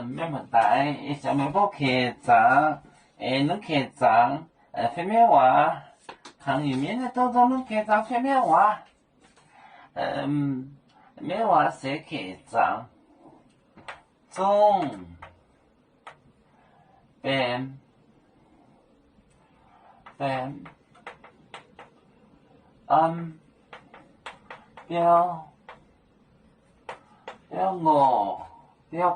咩问题？上面部客栈，恁客栈，分咩话？汤圆面的都恁客栈分咩话？咩话写客栈？中边边标我标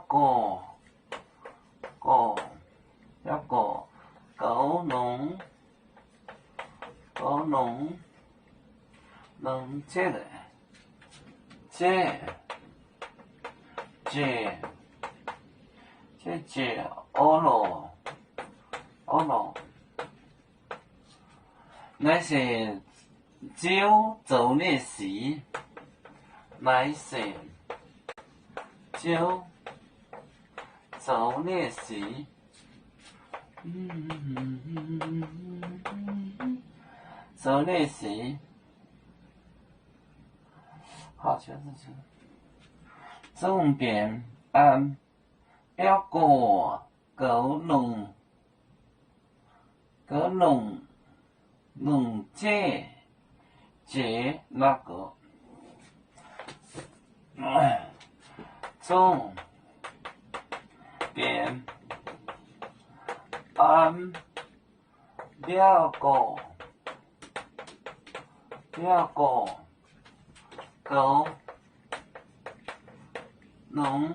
个狗农能接的接哦咯，那是招做呢事，那是招做呢事，做呢事，好像是重点标过狗笼接那个重点标过狗笼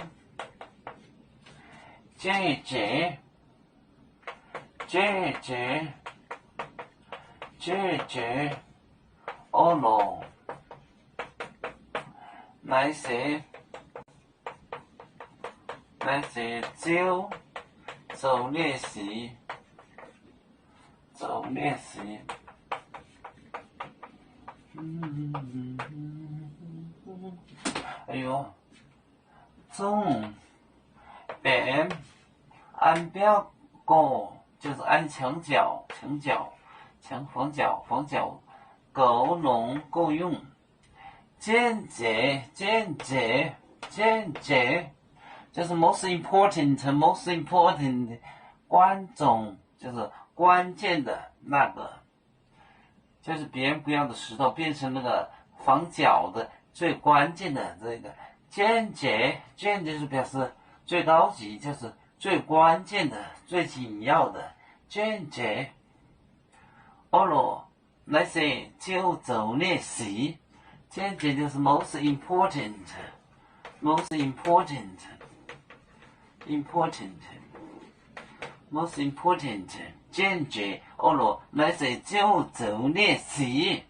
姐哦咯，那是招做呢事，哎呦，中边按标过就是按墙角，房角，狗笼够用。间接就是 most important 关总就是关键的那个，就是别人不要的石头变成那个房角的最关键的这个间接就是表示最高级，就是最关键的、最紧要的间接。哦咯，那些就做那事。间接就是 most important，间接哦咯，那是就做那事。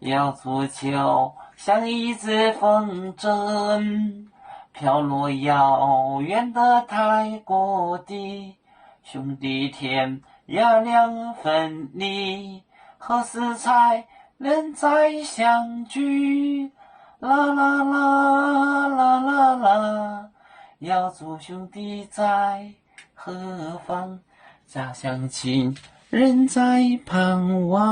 摇足球像一只风筝，飘落遥远的泰国地，兄弟天涯两分离，何时才能再相聚？啦啦啦啦啦啦，要祝兄弟在何方？家乡亲人在盼望。